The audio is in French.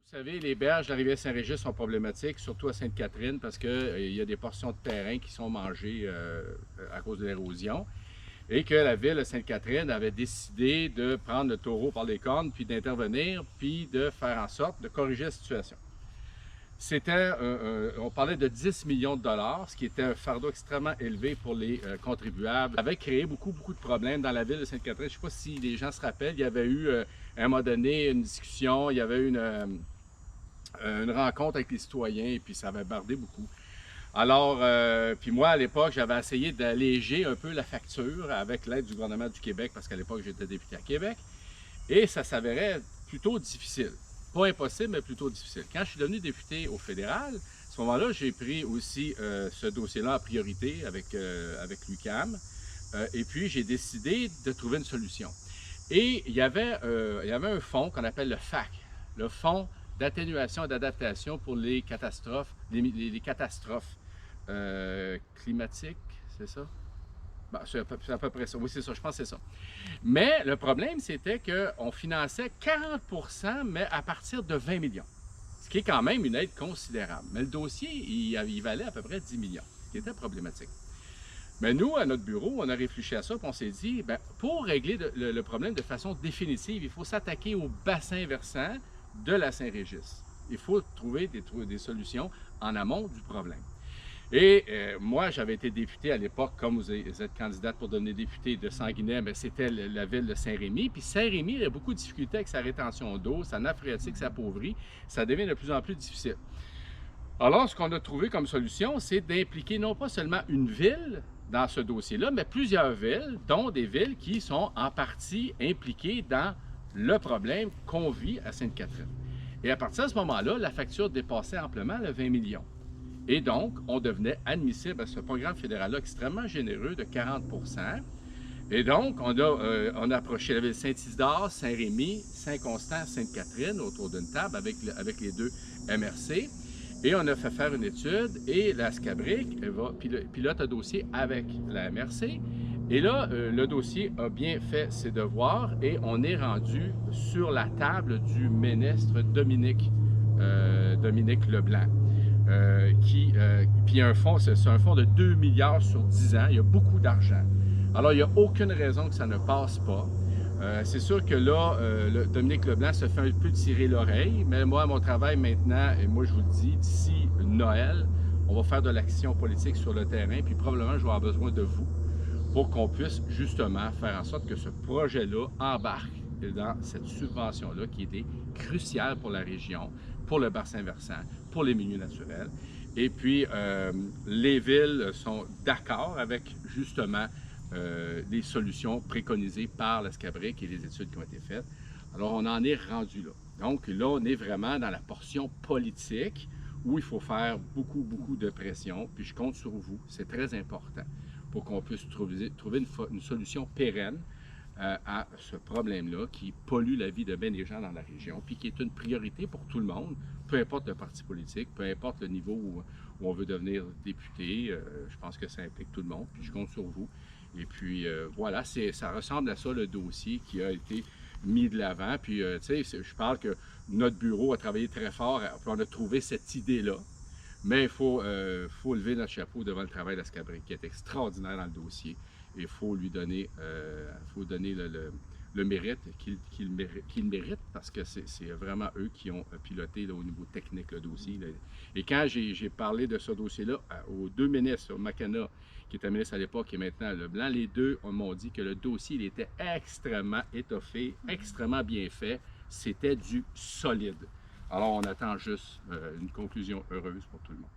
Vous savez, les berges de la rivière Saint-Régis sont problématiques, surtout à Sainte-Catherine, parce qu'il y a des portions de terrain qui sont mangées à cause de l'érosion. Et que la ville de Sainte-Catherine avait décidé de prendre le taureau par les cornes, puis d'intervenir, puis de faire en sorte de corriger la situation. On parlait de 10 millions de dollars, ce qui était un fardeau extrêmement élevé pour les contribuables. Ça avait créé beaucoup de problèmes dans la ville de Sainte-Catherine. Je ne sais pas si les gens se rappellent, il y avait eu à un moment donné une discussion, il y avait eu une rencontre avec les citoyens, et puis ça avait bardé beaucoup. Alors, puis moi, à l'époque, j'avais essayé d'alléger un peu la facture avec l'aide du gouvernement du Québec, parce qu'à l'époque, j'étais député à Québec, et ça s'avérait plutôt difficile. Pas impossible, mais plutôt difficile. Quand je suis devenu député au fédéral, à ce moment-là, j'ai pris aussi ce dossier-là en priorité avec l'UQAM, et puis j'ai décidé de trouver une solution. Et il y avait un fonds qu'on appelle le FAC, le Fonds d'atténuation et d'adaptation pour les catastrophes, les catastrophes climatiques, c'est ça? Ben, c'est à peu près ça. Oui, c'est ça, je pense que c'est ça. Mais le problème, c'était qu'on finançait 40 %, mais à partir de 20 millions. Ce qui est quand même une aide considérable. Mais le dossier, il valait à peu près 10 millions, ce qui était problématique. Mais nous, à notre bureau, on a réfléchi à ça et on s'est dit, bien, pour régler le problème de façon définitive, il faut s'attaquer au bassin versant de la Saint-Régis. Il faut trouver des solutions en amont du problème. Et moi, j'avais été député à l'époque, comme vous êtes candidate pour devenir député de Sanguinet, mais c'était la ville de Saint-Rémy. Puis Saint-Rémy a beaucoup de difficultés avec sa rétention d'eau, sa nappe phréatique s'appauvrit, ça devient de plus en plus difficile. Alors, ce qu'on a trouvé comme solution, c'est d'impliquer non pas seulement une ville dans ce dossier-là, mais plusieurs villes, dont des villes qui sont en partie impliquées dans le problème qu'on vit à Sainte-Catherine. Et à partir de ce moment-là, la facture dépassait amplement le 20 millions. Et donc, on devenait admissible à ce programme fédéral-là extrêmement généreux de 40 %. Et donc, on a approché la ville de Saint-Isidore, Saint-Rémy, Saint-Constant, Sainte-Catherine autour d'une table avec les deux MRC. Et on a fait faire une étude et la SCABRIC pilote un dossier avec la MRC. Et là, le dossier a bien fait ses devoirs et on est rendu sur la table du ministre Dominique Leblanc. Puis un fonds, c'est un fonds de 2 milliards sur 10 ans. Il y a beaucoup d'argent. Alors, il n'y a aucune raison que ça ne passe pas. C'est sûr que là, Dominique Leblanc se fait un peu tirer l'oreille, mais moi, mon travail maintenant, et moi je vous le dis, d'ici Noël, on va faire de l'action politique sur le terrain, puis probablement je vais avoir besoin de vous pour qu'on puisse justement faire en sorte que ce projet-là embarque dans cette subvention-là qui était cruciale pour la région, pour le bassin versant, pour les milieux naturels. Et puis, les villes sont d'accord avec justement les solutions préconisées par la SCABRIC et les études qui ont été faites. Alors, on en est rendu là. Donc, là, on est vraiment dans la portion politique où il faut faire beaucoup de pression. Puis, je compte sur vous. C'est très important pour qu'on puisse trouver une solution pérenne à ce problème-là qui pollue la vie de bien des gens dans la région, puis qui est une priorité pour tout le monde, peu importe le parti politique, peu importe le niveau où on veut devenir député. Je pense que ça implique tout le monde, puis je compte sur vous. Et puis voilà, ça ressemble à ça le dossier qui a été mis de l'avant. Puis tu sais, je parle que notre bureau a travaillé très fort, puis on a trouvé cette idée-là. Mais il faut lever notre chapeau devant le travail de la SCABRIC, qui est extraordinaire dans le dossier. Et il faut lui donner, le mérite qu'il mérite, parce que c'est vraiment eux qui ont piloté là, au niveau technique le dossier. Là. Et quand j'ai parlé de ce dossier-là aux deux ministres, au McKenna, qui était ministre à l'époque et maintenant Leblanc, les deux m'ont dit que le dossier il était extrêmement étoffé, extrêmement bien fait. C'était du solide. Alors, on attend juste une conclusion heureuse pour tout le monde.